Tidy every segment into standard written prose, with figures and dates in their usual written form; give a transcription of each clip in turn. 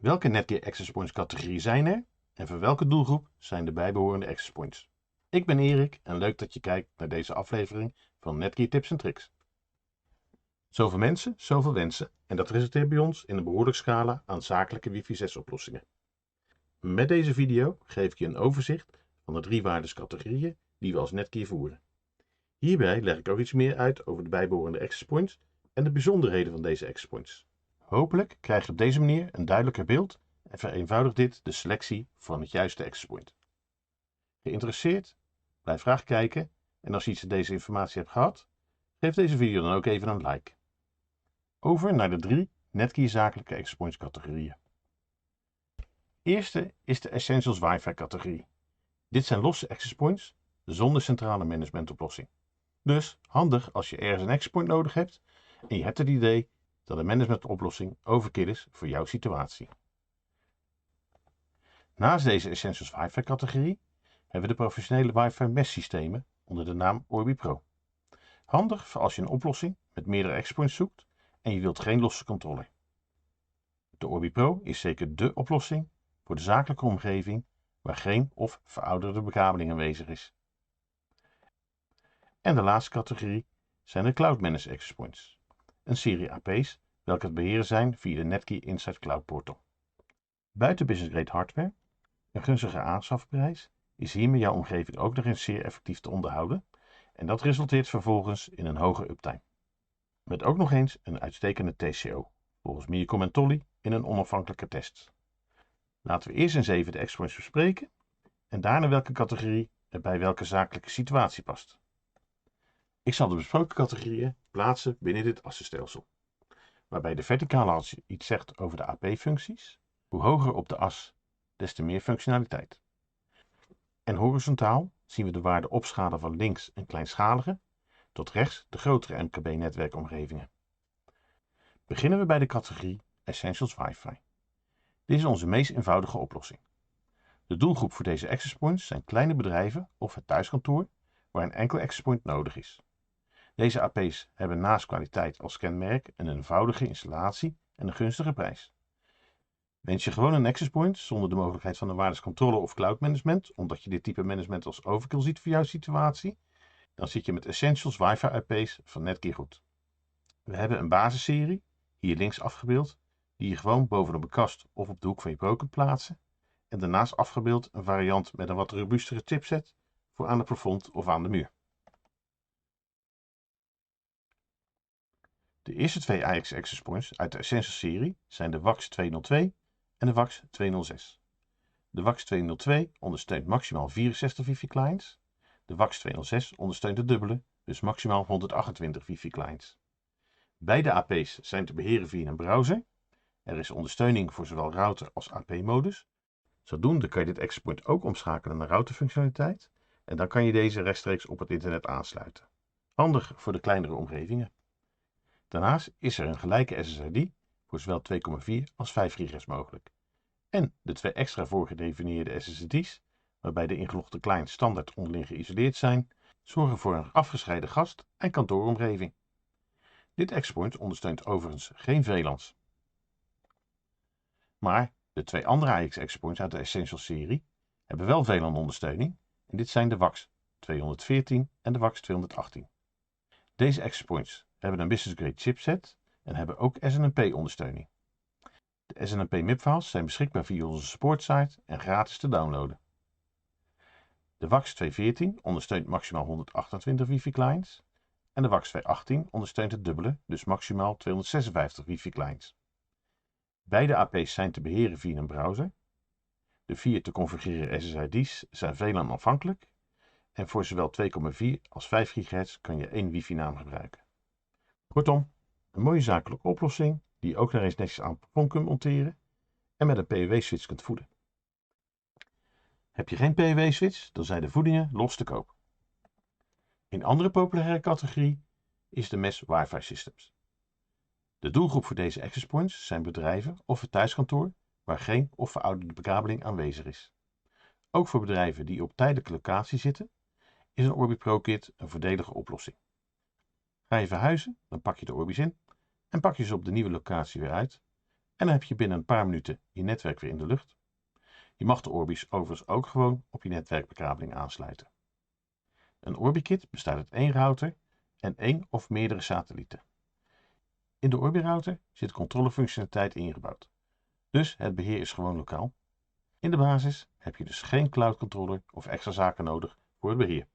Welke Netgear Access Points categorieën zijn er en voor welke doelgroep zijn de bijbehorende Access Points? Ik ben Erik en leuk dat je kijkt naar deze aflevering van Netgear Tips en Tricks. Zoveel mensen, zoveel wensen en dat resulteert bij ons in een behoorlijk scala aan zakelijke wifi 6 oplossingen. Met deze video geef ik je een overzicht van de 3 waardescategorieën die we als Netgear voeren. Hierbij leg ik ook iets meer uit over de bijbehorende Access Points en de bijzonderheden van deze Access Points. Hopelijk krijg je op deze manier een duidelijker beeld en vereenvoudigt dit de selectie van het juiste access point. Geïnteresseerd? Blijf graag kijken en als je iets aan deze informatie hebt gehad, geef deze video dan ook even een like. Over naar de 3 Netgear zakelijke access points categorieën. Eerste is de Essentials Wi-Fi categorie. Dit zijn losse access points zonder centrale managementoplossing. Dus handig als je ergens een access point nodig hebt en je hebt het idee dat een managementoplossing overkill is voor jouw situatie. Naast deze Essentials Wi-Fi categorie hebben we de professionele Wi-Fi mesh systemen onder de naam Orbi Pro. Handig voor als je een oplossing met meerdere access points zoekt en je wilt geen losse controller. De Orbi Pro is zeker dé oplossing voor de zakelijke omgeving waar geen of verouderde bekabeling aanwezig is. En de laatste categorie zijn de Cloud Managed Access Points, een serie AP's welke te beheren zijn via de Netgear Insight Cloud Portal. Buiten business grade hardware, een gunstige aanschafprijs, is hiermee jouw omgeving ook nog eens zeer effectief te onderhouden en dat resulteert vervolgens in een hoge uptime. Met ook nog eens een uitstekende TCO, volgens Mircom en Tolly in een onafhankelijke test. Laten we eerst eens even de access points bespreken en daarna welke categorie er bij welke zakelijke situatie past. Ik zal de besproken categorieën plaatsen binnen dit assenstelsel, waarbij de verticale as iets zegt over de AP-functies. Hoe hoger op de as, des te meer functionaliteit. En horizontaal zien we de waarde opschalen van links een kleinschalige tot rechts de grotere MKB-netwerkomgevingen. Beginnen we bij de categorie Essentials Wi-Fi. Dit is onze meest eenvoudige oplossing. De doelgroep voor deze access points zijn kleine bedrijven of het thuiskantoor waar een enkel access point nodig is. Deze AP's hebben naast kwaliteit als kenmerk een eenvoudige installatie en een gunstige prijs. Wens je gewoon een access point zonder de mogelijkheid van een waardescontrole of cloud management, omdat je dit type management als overkill ziet voor jouw situatie, dan zit je met Essentials Wi-Fi AP's van Netgear goed. We hebben een basisserie, hier links afgebeeld, die je gewoon bovenop een kast of op de hoek van je bureau kunt plaatsen, en daarnaast afgebeeld een variant met een wat robuustere chipset voor aan het plafond of aan de muur. De eerste 2 AX access points uit de Essentials serie zijn de WAX 202 en de WAX 206. De WAX 202 ondersteunt maximaal 64 wifi clients. De WAX 206 ondersteunt het dubbele, dus maximaal 128 wifi clients. Beide AP's zijn te beheren via een browser. Er is ondersteuning voor zowel router als AP-modus. Zodoende kan je dit access point ook omschakelen naar routerfunctionaliteit en dan kan je deze rechtstreeks op het internet aansluiten. Handig voor de kleinere omgevingen. Daarnaast is er een gelijke SSID voor zowel 2,4 als 5 GHz mogelijk. En de 2 extra voorgedefinieerde SSID's, waarbij de ingelogde clients standaard onderling geïsoleerd zijn, zorgen voor een afgescheiden gast- en kantooromgeving. Dit access point ondersteunt overigens geen VLAN's. Maar de 2 andere AX access points uit de Essentials serie hebben wel VLAN ondersteuning en dit zijn de WAX 214 en de WAX 218. Deze access points hebben een business grade chipset en hebben ook SNMP ondersteuning. De SNMP MIP-files zijn beschikbaar via onze supportsite en gratis te downloaden. De WAX 214 ondersteunt maximaal 128 wifi clients en de WAX 218 ondersteunt het dubbele, dus maximaal 256 wifi clients. Beide AP's zijn te beheren via een browser. De 4 te configureren SSID's zijn VLAN afhankelijk en voor zowel 2,4 als 5 GHz kan je 1 wifi-naam gebruiken. Kortom, een mooie zakelijke oplossing die je ook nog eens netjes aan het plafond kunt monteren en met een PWW-switch kunt voeden. Heb je geen PWW-switch, dan zijn de voedingen los te koop. Een andere populaire categorie is de Mesh Wi-Fi Systems. De doelgroep voor deze access points zijn bedrijven of het thuiskantoor waar geen of verouderde bekabeling aanwezig is. Ook voor bedrijven die op tijdelijke locatie zitten, is een Orbi Pro Kit een voordelige oplossing. Ga je verhuizen, dan pak je de Orbi's in en pak je ze op de nieuwe locatie weer uit En dan heb je binnen een paar minuten je netwerk weer in de lucht. Je mag de Orbi's overigens ook gewoon op je netwerkbekabeling aansluiten. Een Orbi-kit bestaat uit 1 router en 1 of meerdere satellieten. In de Orbi-router zit controlefunctionaliteit ingebouwd, dus het beheer is gewoon lokaal. In de basis heb je dus geen cloud controller of extra zaken nodig voor het beheer.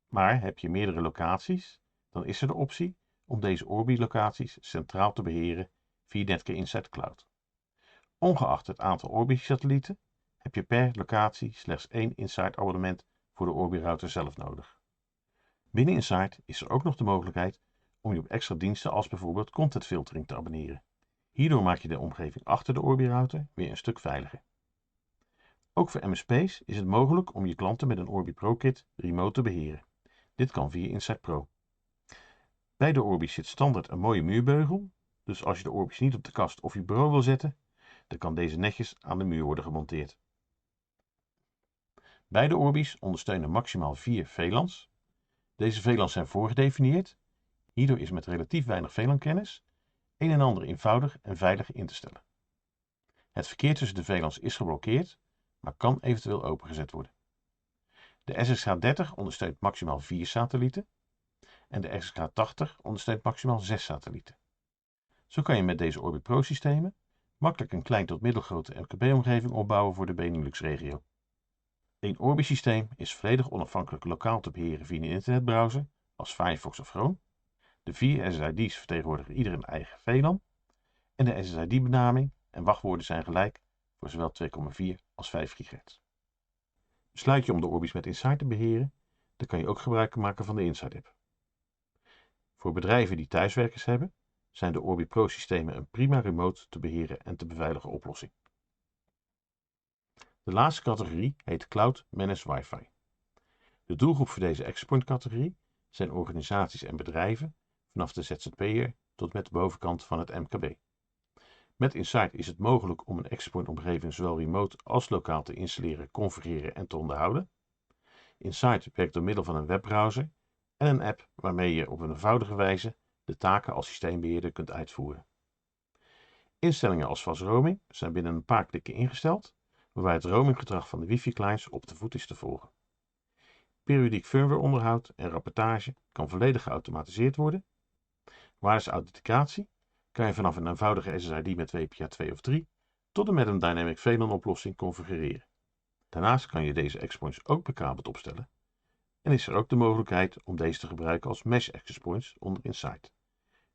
Maar heb je meerdere locaties, dan is er de optie om deze Orbi-locaties centraal te beheren via Netgear Insight Cloud. Ongeacht het aantal Orbi-satellieten heb je per locatie slechts 1 Insight abonnement voor de Orbi-router zelf nodig. Binnen Insight is er ook nog de mogelijkheid om je op extra diensten als bijvoorbeeld content filtering te abonneren. Hierdoor maak je de omgeving achter de Orbi-router weer een stuk veiliger. Ook voor MSP's is het mogelijk om je klanten met een Orbi Pro Kit remote te beheren. Dit kan via Insight Pro. Bij de Orbi's zit standaard een mooie muurbeugel, dus als je de Orbi's niet op de kast of je bureau wil zetten, dan kan deze netjes aan de muur worden gemonteerd. Beide Orbi's ondersteunen maximaal 4 VLAN's. Deze VLAN's zijn voorgedefinieerd. Hierdoor is met relatief weinig VLAN-kennis een en ander eenvoudig en veilig in te stellen. Het verkeer tussen de VLAN's is geblokkeerd, maar kan eventueel opengezet worden. De SSH30 ondersteunt maximaal 4 satellieten en de SSH80 ondersteunt maximaal 6 satellieten. Zo kan je met deze Orbi Pro systemen makkelijk een klein tot middelgrote MKB-omgeving opbouwen voor de Benelux-regio. Een Orbi-systeem is volledig onafhankelijk lokaal te beheren via een internetbrowser als Firefox of Chrome. De 4 SSID's vertegenwoordigen ieder een eigen VLAN en de SSID-benaming en wachtwoorden zijn gelijk voor zowel 2,4 als 5 GHz. Besluit je om de Orbi's met Insight te beheren, dan kan je ook gebruik maken van de Insight-app. Voor bedrijven die thuiswerkers hebben, zijn de Orbi Pro systemen een prima remote te beheren en te beveiligen oplossing. De laatste categorie heet Cloud Managed Wi-Fi. De doelgroep voor deze access point categorie zijn organisaties en bedrijven vanaf de ZZP'er tot met de bovenkant van het MKB. Met Insight is het mogelijk om een access point omgeving zowel remote als lokaal te installeren, configureren en te onderhouden. Insight werkt door middel van een webbrowser en een app waarmee je op een eenvoudige wijze de taken als systeembeheerder kunt uitvoeren. Instellingen als fast roaming zijn binnen een paar klikken ingesteld, waarbij het roaminggedrag van de wifi-clients op de voet is te volgen. Periodiek firmwareonderhoud en rapportage kan volledig geautomatiseerd worden. Wireless authenticatie kan je vanaf een eenvoudige SSID met WPA 2 of 3 tot en met een Dynamic VLAN oplossing configureren. Daarnaast kan je deze access points ook bekabeld opstellen en is er ook de mogelijkheid om deze te gebruiken als mesh access points onder Insight.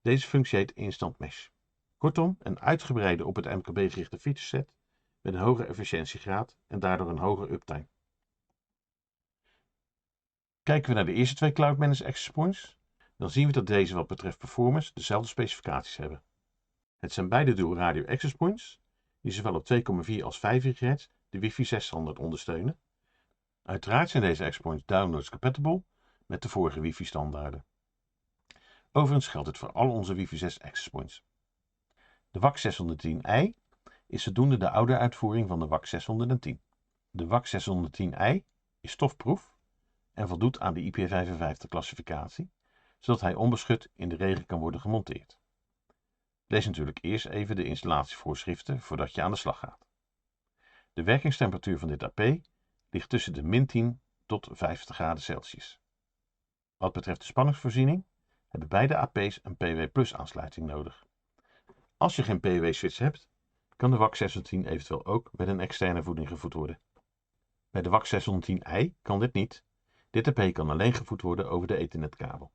Deze functie heet Instant Mesh. Kortom, een uitgebreide op het MKB gerichte featureset met een hoge efficiëntiegraad en daardoor een hogere uptime. Kijken we naar de eerste 2 Cloud Managed Access Points, dan zien we dat deze wat betreft performance dezelfde specificaties hebben. Het zijn beide dual radio access points, die zowel op 2,4 als 5 GHz de Wi-Fi 6 standaard ondersteunen. Uiteraard zijn deze access points downloads compatible met de vorige Wi-Fi standaarden. Overigens geldt dit voor al onze Wi-Fi 6 access points. De WAC 610i is zodoende de oude uitvoering van de WAC 610. De WAC 610i is stofproef en voldoet aan de IP55 klassificatie, zodat hij onbeschut in de regen kan worden gemonteerd. Lees natuurlijk eerst even de installatievoorschriften voordat je aan de slag gaat. De werkingstemperatuur van dit AP ligt tussen de min 10 tot 50 graden Celsius. Wat betreft de spanningsvoorziening hebben beide AP's een PW+ aansluiting nodig. Als je geen PW-switch hebt, kan de WAC 610 eventueel ook met een externe voeding gevoed worden. Bij de WAC 610i kan dit niet. Dit AP kan alleen gevoed worden over de ethernetkabel.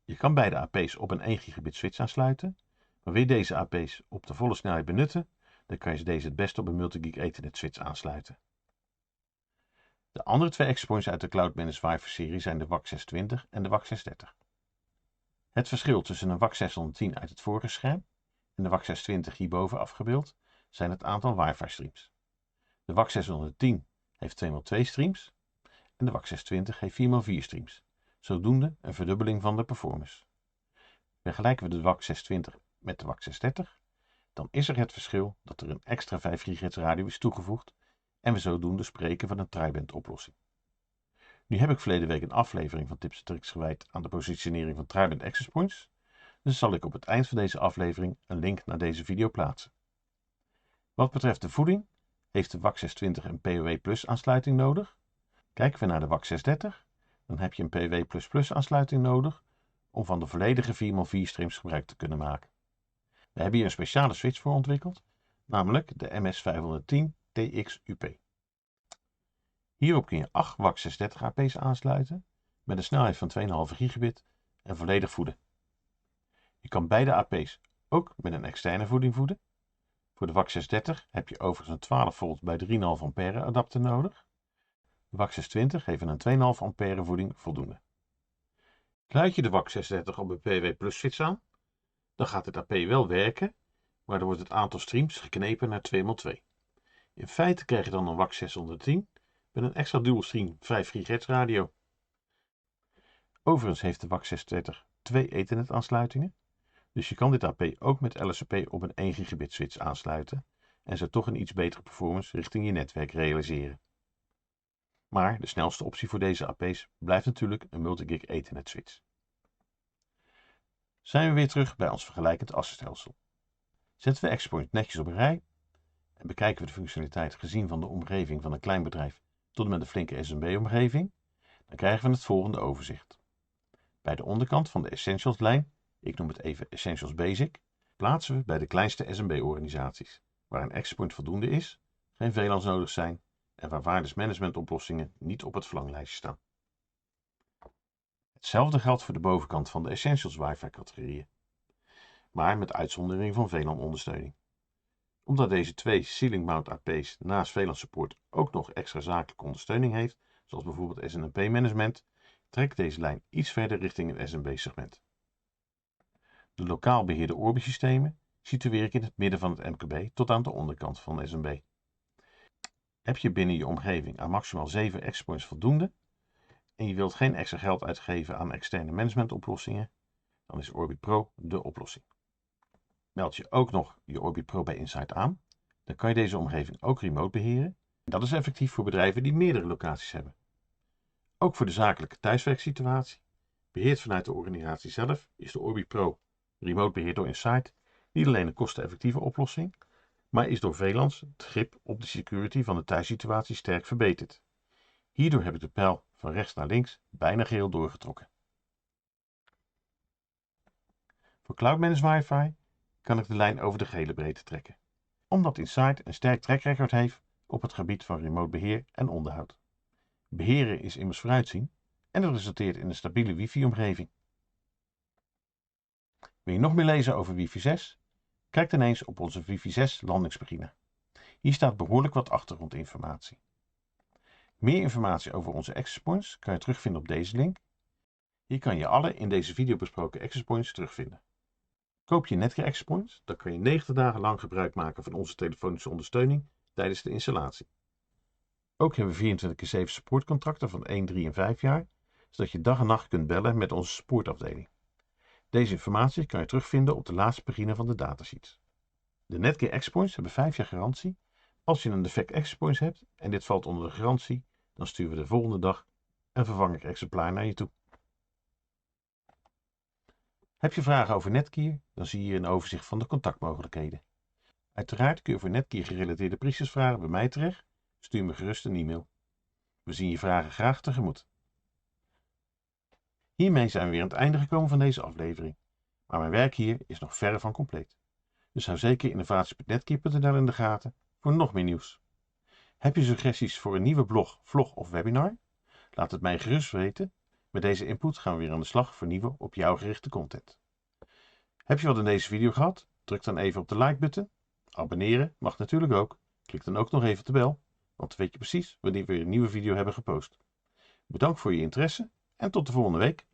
Je kan beide AP's op een 1 gigabit switch aansluiten, maar wil je deze AP's op de volle snelheid benutten, dan kan je deze het beste op een multigig ethernet switch aansluiten. De andere 2 access points uit de Cloud Managed Wi-Fi serie zijn de WAC 620 en de WAC 630. Het verschil tussen een WAC 610 uit het vorige scherm en de WAC 620 hierboven afgebeeld zijn het aantal Wi-Fi streams. De WAC 610 heeft 2x2 streams en de WAC 620 heeft 4x4 streams, zodoende een verdubbeling van de performance. Vergelijken we de WAC 620 met de WAC 630, dan is er het verschil dat er een extra 5 GHz radio is toegevoegd en we zodoende spreken van een tri-band oplossing. Nu heb ik verleden week een aflevering van Tips en Tricks gewijd aan de positionering van tri-band access points, dus zal ik op het eind van deze aflevering een link naar deze video plaatsen. Wat betreft de voeding heeft de WAC 620 een PoW Plus aansluiting nodig. Kijken we naar de WAC 630, dan heb je een PoW Plus aansluiting nodig om van de volledige 4x4 streams gebruik te kunnen maken. We hebben hier een speciale switch voor ontwikkeld, namelijk de MS510 TX UP. Hierop kun je 8 WAC 630 AP's aansluiten met een snelheid van 2,5 gigabit en volledig voeden. Je kan beide AP's ook met een externe voeding voeden. Voor de WAC 630 heb je overigens een 12 volt bij 3,5 ampère adapter nodig. De WAC 620 heeft een 2,5 ampère voeding voldoende. Sluit je de WAC 630 op een PoW Plus switch aan, dan gaat het AP wel werken, maar dan wordt het aantal streams geknepen naar 2x2. In feite krijg je dan een WAC 610 met een extra dual stream 5 GHz radio. Overigens heeft de WAC 630 2 Ethernet aansluitingen, dus je kan dit AP ook met LSCP op een 1 gigabit switch aansluiten en zo toch een iets betere performance richting je netwerk realiseren. Maar de snelste optie voor deze AP's blijft natuurlijk een multigig Ethernet switch. Zijn we weer terug bij ons vergelijkend assenstelsel. Zetten we access points netjes op een rij en bekijken we de functionaliteit gezien van de omgeving van een klein bedrijf tot en met een flinke SMB-omgeving, dan krijgen we het volgende overzicht. Bij de onderkant van de Essentials lijn, ik noem het even Essentials Basic, plaatsen we bij de kleinste SMB-organisaties, waar een access point voldoende is, geen VLAN's nodig zijn en waar wireless management oplossingen niet op het verlanglijstje staan. Hetzelfde geldt voor de bovenkant van de Essentials Wi-Fi categorieën, maar met uitzondering van VLAN ondersteuning. Omdat deze twee Ceiling Mount AP's naast VLAN support ook nog extra zakelijke ondersteuning heeft, zoals bijvoorbeeld SNMP management, trekt deze lijn iets verder richting het SMB segment. De lokaal beheerde Orbi systemen situeer ik in het midden van het MKB tot aan de onderkant van de SMB. Heb je binnen je omgeving aan maximaal 7 access points voldoende en je wilt geen extra geld uitgeven aan externe managementoplossingen, dan is Orbi Pro de oplossing. Meld je ook nog je Orbi Pro bij Insight aan, dan kan je deze omgeving ook remote beheren. Dat is effectief voor bedrijven die meerdere locaties hebben. Ook voor de zakelijke thuiswerksituatie, beheerd vanuit de organisatie zelf, is de Orbi Pro remote beheerd door Insight niet alleen een kosteneffectieve oplossing, maar is door VLAN's het grip op de security van de thuissituatie sterk verbeterd. Hierdoor heb ik de pijl van rechts naar links bijna geheel doorgetrokken. Voor Cloud Managed Wi-Fi kan ik de lijn over de gehele breedte trekken, omdat Insight een sterk track record heeft op het gebied van remote beheer en onderhoud. Beheren is immers vooruitzien en dat resulteert in een stabiele wifi-omgeving. Wil je nog meer lezen over Wi-Fi 6? Kijk dan eens op onze Wi-Fi 6 landingspagina. Hier staat behoorlijk wat achtergrondinformatie. Meer informatie over onze access points kan je terugvinden op deze link. Hier kan je alle in deze video besproken access points terugvinden. Koop je Netgear access points, dan kan je 90 dagen lang gebruik maken van onze telefonische ondersteuning tijdens de installatie. Ook hebben we 24/7 supportcontracten van 1, 3 en 5 jaar, zodat je dag en nacht kunt bellen met onze supportafdeling. Deze informatie kan je terugvinden op de laatste pagina van de datasheets. De Netgear access points hebben 5 jaar garantie. Als je een defect access points hebt en dit valt onder de garantie, dan sturen we de volgende dag een vervangend exemplaar naar je toe. Heb je vragen over Netgear, dan zie je hier een overzicht van de contactmogelijkheden. Uiteraard kun je voor Netgear gerelateerde priestersvragen bij mij terecht. Stuur me gerust een e-mail. We zien je vragen graag tegemoet. Hiermee zijn we weer aan het einde gekomen van deze aflevering. Maar mijn werk hier is nog verre van compleet. Dus hou zeker innovatie.netgear.nl in de gaten voor nog meer nieuws. Heb je suggesties voor een nieuwe blog, vlog of webinar? Laat het mij gerust weten. Met deze input gaan we weer aan de slag voor nieuwe op jou gerichte content. Heb je wat in deze video gehad? Druk dan even op de like-button. Abonneren mag natuurlijk ook. Klik dan ook nog even op de bel, want dan weet je precies wanneer we weer een nieuwe video hebben gepost. Bedankt voor je interesse en tot de volgende week.